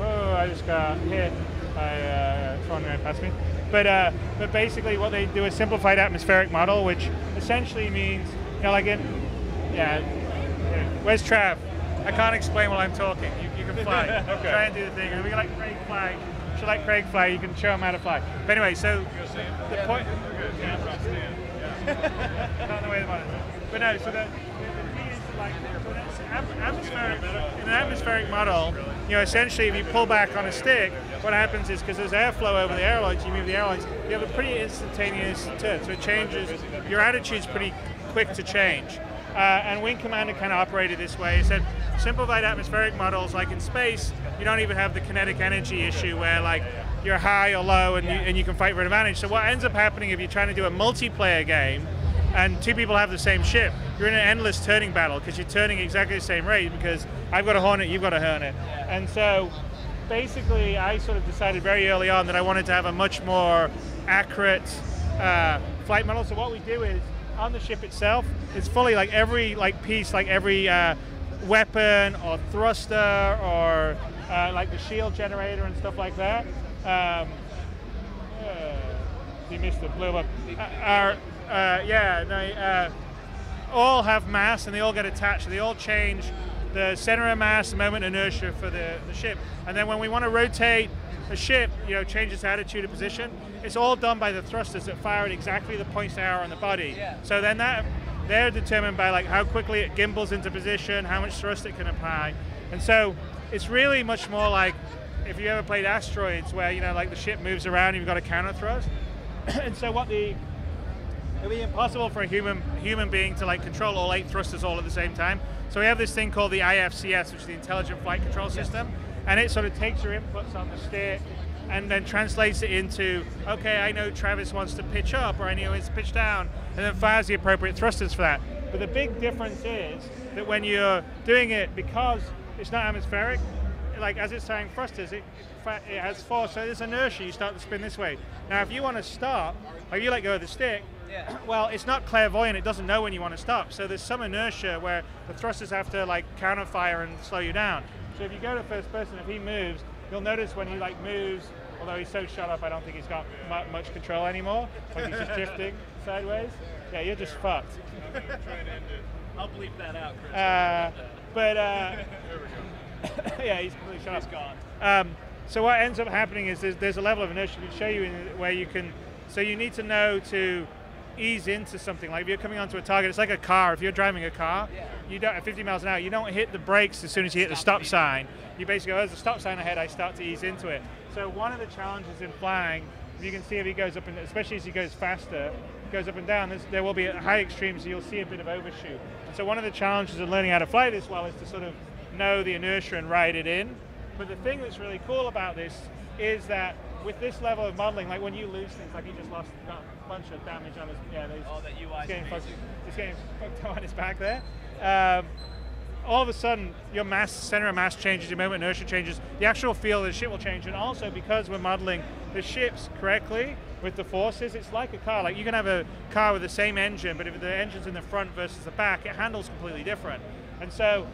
Oh, I just got hit by a tron right past me. But basically, what they do is simplified atmospheric model, which essentially means, like yeah. Where's Trav? I can't explain while I'm talking. You can fly. Okay. Try and do the thing. And we like Craig fly. If you like Craig fly, you can show him how to fly. But anyway, so the point. Not the way the model. But no, so the key is like in an atmospheric model, essentially if you pull back on a stick, what happens is because there's airflow over the airlines, you move the airlines, you have a pretty instantaneous turn. So it changes, your attitude's pretty quick to change. And Wing Commander kind of operated this way. It said simplified atmospheric models, like in space, you don't even have the kinetic energy issue where like you're high or low and you can fight for an advantage. So what ends up happening if you're trying to do a multiplayer game and two people have the same ship, you're in an endless turning battle because you're turning exactly the same rate because I've got a Hornet, you've got a Hornet. And so basically I sort of decided very early on that I wanted to have a much more accurate flight model. So what we do is on the ship itself, it's fully like every piece, like every weapon or thruster or like the shield generator and stuff like that. You missed it, blew up. All have mass and they all get attached. So they all change the center of mass, the moment inertia for the ship. And then when we want to rotate the ship, change its attitude and position, it's all done by the thrusters that fire at exactly the points they are on the body. Yeah. So then they're determined by like how quickly it gimbals into position, how much thrust it can apply. And so it's really much more like if you ever played Asteroids where, like the ship moves around and you've got a counter thrust. And so it'll be impossible for a human being to like control all 8 thrusters all at the same time. So we have this thing called the IFCS, which is the Intelligent Flight Control System, and it sort of takes your inputs on the stick and then translates it into, okay, I know Travis wants to pitch up or I know it's pitch down, and then fires the appropriate thrusters for that. But the big difference is that when you're doing it, because it's not atmospheric, like as it's firing thrusters, it has force, so there's inertia, you start to spin this way. Now if you want to stop, like you let go of the stick, well, it's not clairvoyant, it doesn't know when you want to stop. So there's some inertia where the thrusters have to like counter fire and slow you down. So if you go to first person, if he moves, you'll notice when he like moves, although he's so shut up, I don't think he's got much control anymore. Like he's just drifting sideways. Yeah, you're just fucked. I'll bleep that out, Chris. There we go. Yeah, he's completely shut up. He's gone. So what ends up happening is there's a level of inertia we can show you where you can, so you need to know to ease into something. Like if you're coming onto a target, it's like a car. If you're driving a car, you don't at 50 miles an hour, you don't hit the brakes as soon as you hit the stop sign. You basically go, there's a stop sign ahead, I start to ease into it. So one of the challenges in flying, if you can see if he goes up, and especially as he goes faster, goes up and down, there will be a high extreme, so you'll see a bit of overshoot. And so one of the challenges of learning how to fly this well is to sort of know the inertia and ride it in. But the thing that's really cool about this is that with this level of modeling, like when you lose things, like he just got a bunch of damage on his, that UI he's getting fucked on his back there. All of a sudden, your center of mass changes, your moment inertia changes, the actual feel of the ship will change, and also because we're modeling the ships correctly with the forces, it's like a car. Like you can have a car with the same engine, but if the engine's in the front versus the back, it handles completely different. And so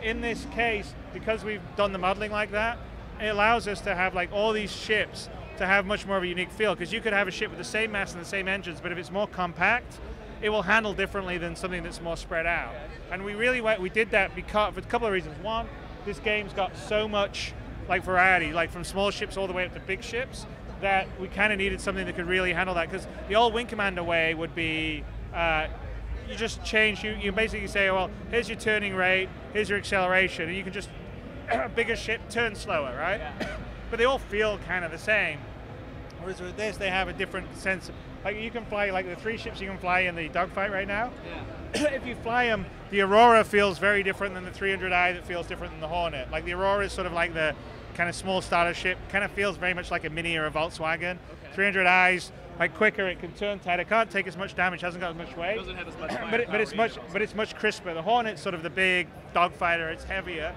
in this case, because we've done the modeling like that, it allows us to have like all these ships to have much more of a unique feel, because you could have a ship with the same mass and the same engines, but if it's more compact, it will handle differently than something that's more spread out. And we did that because, for a couple of reasons. One, this game's got so much like variety, like from small ships all the way up to big ships, that we kind of needed something that could really handle that, because the old Wing Commander way would be you just change, you basically say, well, here's your turning rate, here's your acceleration, and you can just, a bigger ship, turn slower, right? Yeah. But they all feel kind of the same. Whereas with this, they have a different sense of, like you can fly, like the 3 ships you can fly in the dogfight right now. Yeah. If you fly them, the Aurora feels very different than the 300i that feels different than the Hornet. Like the Aurora is sort of like the kind of small starter ship, kind of feels very much like a Mini or a Volkswagen. Okay. 300i's like quicker, it can turn tighter, can't take as much damage, hasn't got as much weight. Doesn't have as much but it's much crisper. The Hornet's sort of the big dogfighter, it's heavier.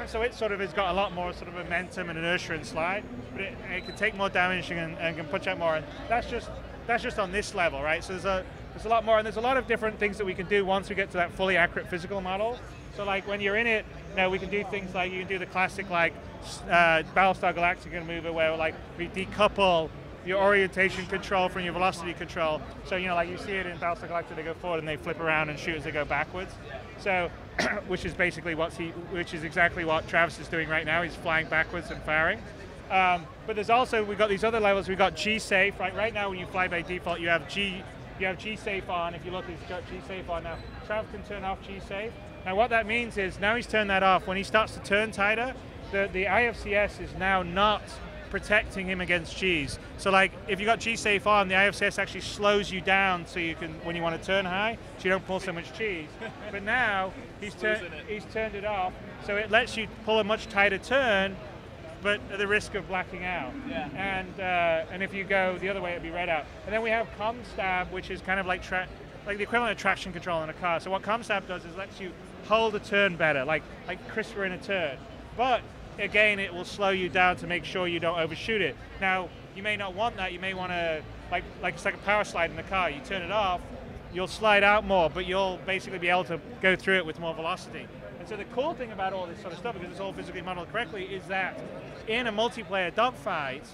So it sort of has got a lot more sort of momentum and inertia and slide, but it can take more damage and can punch out more. And that's just that's just on this level, right? So there's a lot more, and there's a lot of different things that we can do once we get to that fully accurate physical model. So like when you're in it, we can do things like you can do the classic like Battlestar Galactica maneuver where like we decouple your orientation control from your velocity control. So like you see it in Battlestar Galactica, they go forward and they flip around and shoot as they go backwards. So, which is basically which is exactly what Travis is doing right now. He's flying backwards and firing. But there's also, we've got these other levels. We've got G-safe. Right now when you fly by default, you have G-safe on. If you look, he's got G-safe on now. Travis can turn off G-safe. Now what that means is, now he's turned that off. When he starts to turn tighter, the IFCS is now not protecting him against G's. So like, if you got G-safe on, the IFCS actually slows you down so you can, when you want to turn high, so you don't pull so much G's. But now, he's turned it off, so it lets you pull a much tighter turn, but at the risk of blacking out. Yeah. And if you go the other way, it'd be red out. And then we have ComStab, which is kind of like the equivalent of traction control in a car. So what ComStab does is lets you hold a turn better, like crisper in a turn. But again, it will slow you down to make sure you don't overshoot it. Now, you may not want that. You may want to, like it's like a power slide in the car. You turn it off, you'll slide out more, but you'll basically be able to go through it with more velocity. And so the cool thing about all this sort of stuff, because it's all physically modeled correctly, is that in a multiplayer dogfight,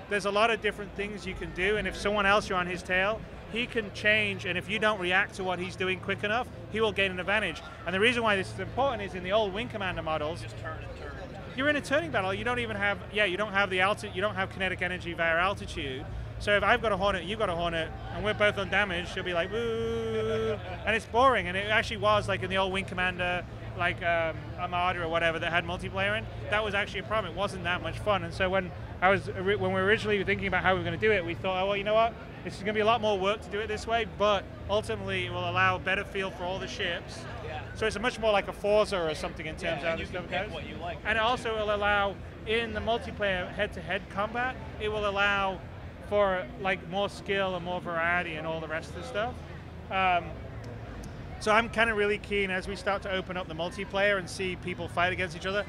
there's a lot of different things you can do, and if someone else, you're on his tail, he can change, and if you don't react to what he's doing quick enough, he will gain an advantage. And the reason why this is important is in the old Wing Commander models, Just turn and turn. you're in a turning battle, you don't even have, you don't have the altitude, you don't have kinetic energy via altitude. So if I've got a Hornet, you've got a Hornet, and we're both undamaged, she'll be like, woo, and it's boring. And it actually was like in the old Wing Commander, like Armada or whatever that had multiplayer in, that was actually a problem. It wasn't that much fun. And so when we were originally thinking about how we were going to do it, we thought, oh, well, you know what? This is going to be a lot more work to do it this way, but ultimately it will allow a better feel for all the ships. Yeah. So it's much more like a Forza or something in terms of how you this can stuff pick goes. what you like. And it also will allow, in the multiplayer head-to-head combat, it will allow for like more skill and more variety and all the rest of the stuff. So I'm kind of really keen as we start to open up the multiplayer and see people fight against each other,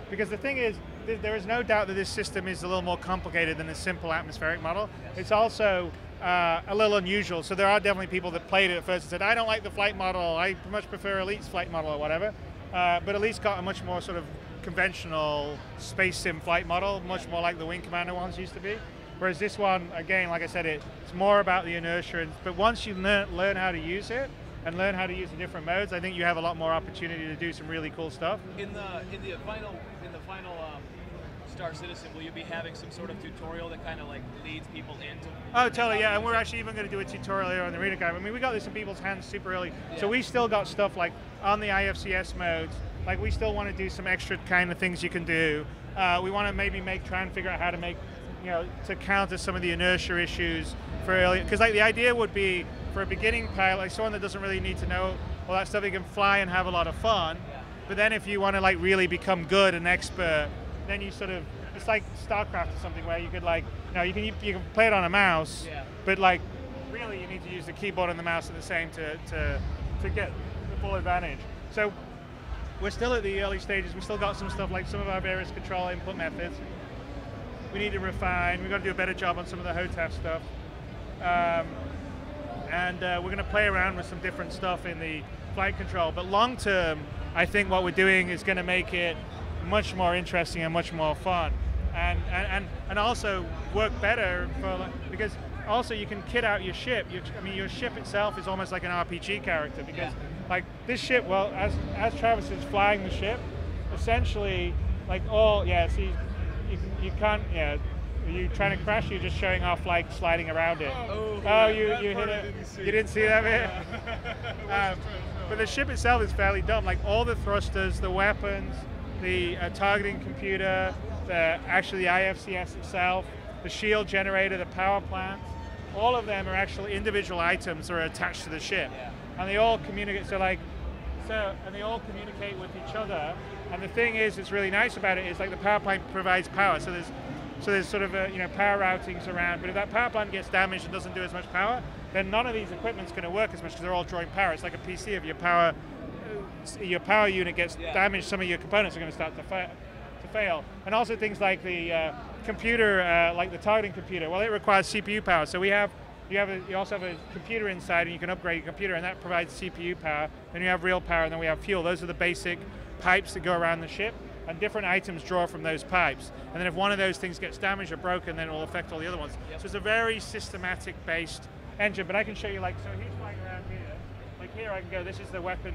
because the thing is, there is no doubt that this system is a little more complicated than a simple atmospheric model. It's also a little unusual, so there are definitely people that played it at first and said, I don't like the flight model, I much prefer Elite's flight model or whatever, but Elite's got a much more sort of conventional space sim flight model, much more like the Wing Commander ones used to be. Whereas this one, again, like I said, it's more about the inertia, but once you learn how to use it, and learn how to use the different modes, I think you have a lot more opportunity to do some really cool stuff. In the final Star Citizen, will you be having some sort of tutorial that kind of like leads people into? Oh, totally, yeah. And we're actually even going to do a tutorial here on the Arena Guide. I mean, we got this in people's hands super early, so we still got stuff like on the IFCS modes. Like we still want to do some extra kind of things you can do. We want to maybe try and figure out how to make, to counter some of the inertia issues for early. Because like the idea would be for a beginning pilot, like someone that doesn't really need to know all that stuff, they can fly and have a lot of fun. But then if you want to like really become good and expert, then you sort of, it's like StarCraft or something where you could like, you can play it on a mouse, but like really you need to use the keyboard and the mouse at the same to get the full advantage. So we're still at the early stages. We still got some stuff like some of our various control input methods we need to refine. We've got to do a better job on some of the HOTAS stuff. And we're going to play around with some different stuff in the flight control. But long term, I think what we're doing is going to make it much more interesting and much more fun. And also work better because also you can kit out your ship. Your ship itself is almost like an RPG character because like this ship, well, as Travis is flying the ship, essentially like see, you can't, are you trying to crash? You're just showing off like sliding around it. You hit it. You didn't see that bit? But the ship itself is fairly dumb. Like all the thrusters, the weapons, the targeting computer, actually the IFCS itself, the shield generator, the power plant, all of them are actually individual items that are attached to the ship. And they all communicate, and they all communicate with each other. And the thing is, it's really nice about it is like the power plant provides power. So there's sort of power routings around. But if that power plant gets damaged and doesn't do as much power, then none of these equipment's going to work as much because they're all drawing power. It's like a PC. If your power unit gets damaged, some of your components are going to start to fail. And also things like the computer, like the targeting computer. Well, it requires CPU power. So we have you also have a computer inside, and you can upgrade your computer, and that provides CPU power. Then you have real power, and then we have fuel. Those are the basic pipes that go around the ship, and different items draw from those pipes. And then if one of those things gets damaged or broken, then it will affect all the other ones. Yep. So it's a very systematic based engine, but I can show you, like, so he's flying around here. Like here I can go, this is the weapon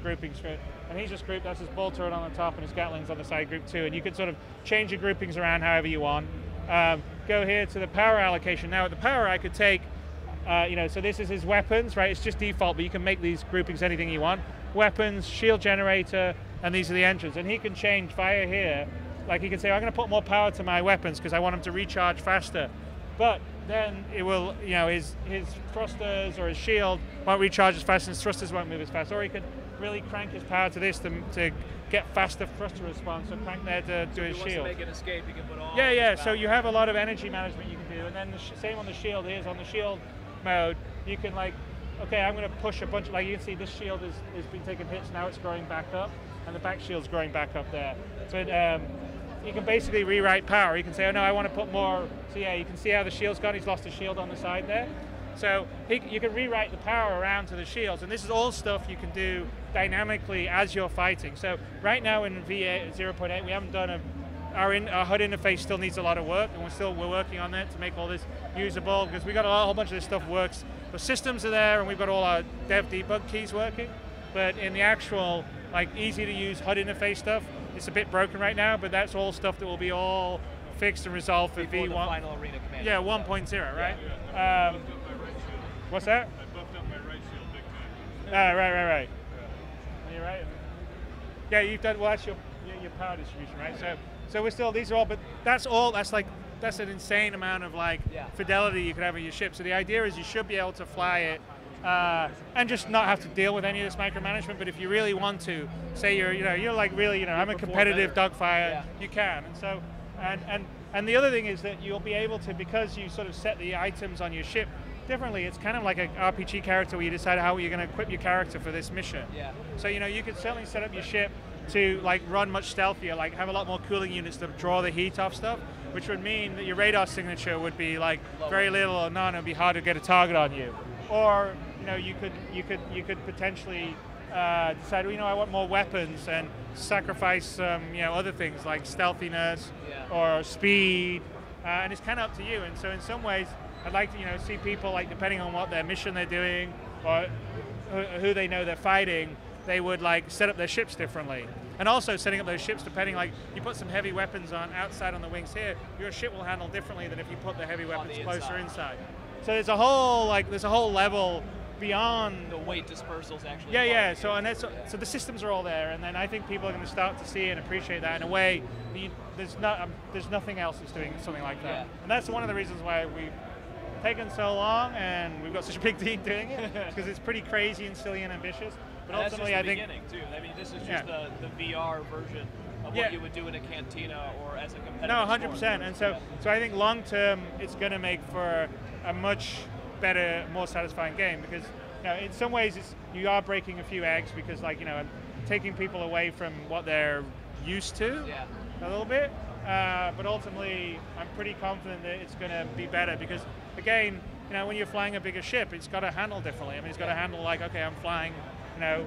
groupings for it. And he's just grouped, that's his ball turret on the top and his Gatling's on the side group too. And you can sort of change your groupings around however you want. Go here to the power allocation. Now at the power I could take, so this is his weapons, right? It's just default, but you can make these groupings anything you want. Weapons, shield generator, and these are the engines. And he can change via here, like he can say, I'm going to put more power to my weapons because I want them to recharge faster. But then it will, his thrusters or his shield won't recharge as fast, and his thrusters won't move as fast. Or he could really crank his power to this to get faster thruster response, so crank there to do his shield. To make an escape, you can put all so you have a lot of energy management you can do, and then the same on the shield is, on the shield mode, you can okay, I'm going to push a bunch, like you can see this shield has been taking hits, now it's growing back up, and the back shield's growing back up there. So you can basically rewrite power. You can say, oh no, I want to put more, so yeah, you can see how the shield's gone, he's lost a shield on the side there. So you can rewrite the power around to the shields, and this is all stuff you can do dynamically as you're fighting. So right now in V8 0.8, we haven't done our HUD interface still needs a lot of work, and we're working on that to make all this usable, because we got a whole bunch of this stuff works. The systems are there, and we've got all our dev debug keys working, but in the actual easy to use HUD interface stuff, it's a bit broken right now, but that's all stuff that will be all fixed and resolved for before V1. The final arena command. Yeah, 1.0, right? Yeah. What's that? I buffed up my right shield big time. Right. You're right. Yeah, you've done, well, that's your power distribution, right? So we're still, these are all, but that's an insane amount of fidelity you could have in your ship. So the idea is you should be able to fly it and just not have to deal with any of this micromanagement. But if you really want to, say you're like really, I'm a competitive dogfighter, you can. And so, and the other thing is that you'll be able to, because you sort of set the items on your ship differently, it's kind of like an RPG character where you decide how you're going to equip your character for this mission. Yeah. So you could certainly set up your ship to run much stealthier, have a lot more cooling units to draw the heat off stuff, which would mean that your radar signature would be very little or none. It would be hard to get a target on you. Or you could potentially decide, I want more weapons and sacrifice some other things like stealthiness or speed, and it's kind of up to you. And so in some ways, I'd like to see people, depending on what their mission they're doing or who they know they're fighting, they would set up their ships differently. And also setting up those ships depending, you put some heavy weapons on outside on the wings here, your ship will handle differently than if you put the heavy weapons closer inside. So there's a whole level beyond the weight dispersals actually. Yeah. So the systems are all there, and then I think people are going to start to see and appreciate that in a way. There's nothing else that's doing something like that, and that's one of the reasons why we've taken so long and we've got such a big team doing it, because it's pretty crazy and silly and ambitious. But and ultimately, that's just I the think beginning too. I mean, this is just the VR version of what you would do in a cantina or as a competitive. No, 100%. And so I think long term, it's going to make for a much better, more satisfying game, because in some ways you are breaking a few eggs, because taking people away from what they're used to a little bit. But ultimately, I'm pretty confident that it's going to be better, because again, when you're flying a bigger ship, it's got to handle differently. I mean, it's got to handle okay, I'm flying, a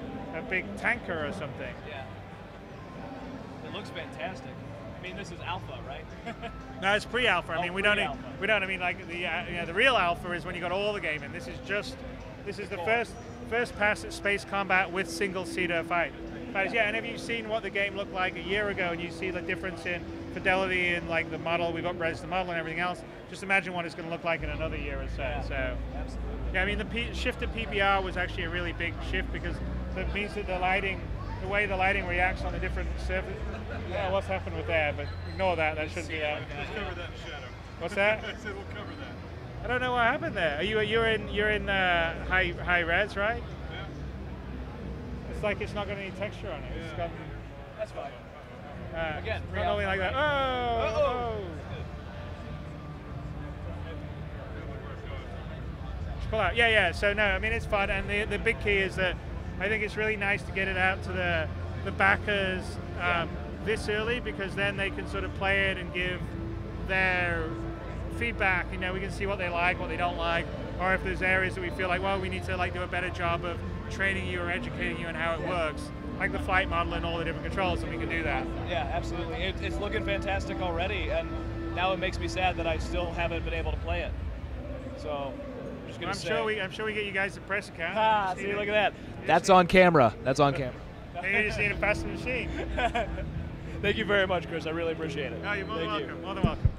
big tanker or something. Yeah. It looks fantastic. I mean, this is alpha, right? No, it's pre-alpha. I mean, we don't. I mean, the real alpha is when you got all the game in. This is the first pass at space combat with single-seater fighters. Yeah, and have you seen what the game looked like a year ago, and you see the difference in fidelity and the model, we've upgraded the model and everything else, just imagine what it's going to look like in another year or so. Yeah, so absolutely. Yeah, I mean, the shift to PBR was actually a really big shift, because it means that the way the lighting reacts on the different surfaces. Yeah, what's happened with that, but ignore that, that shouldn't be that. Let's cover that in shadow. What's that? I said we'll cover that. I don't know what happened there. You're in high res, right? Yeah. It's like it's not got any texture on it. It's got, that's fine. Again, not only like that. Oh! Just pull out. Yeah. So no, I mean, it's fun, and the big key is that I think it's really nice to get it out to the backers this early, because then they can sort of play it and give their feedback. You know, we can see what they like, what they don't like, or if there's areas that we feel like, well, we need to like do a better job of training you or educating you on how it works, like the flight model and all the different controls, and we can do that. Yeah, absolutely. It's looking fantastic already, and now it makes me sad that I still haven't been able to play it. So I'm just gonna say. I'm sure we get you guys a press account. Ah, see, look at that. That's on camera. That's on camera. You just need a faster machine. Thank you very much, Chris. I really appreciate it. No, you're more than Thank welcome. you. More than welcome.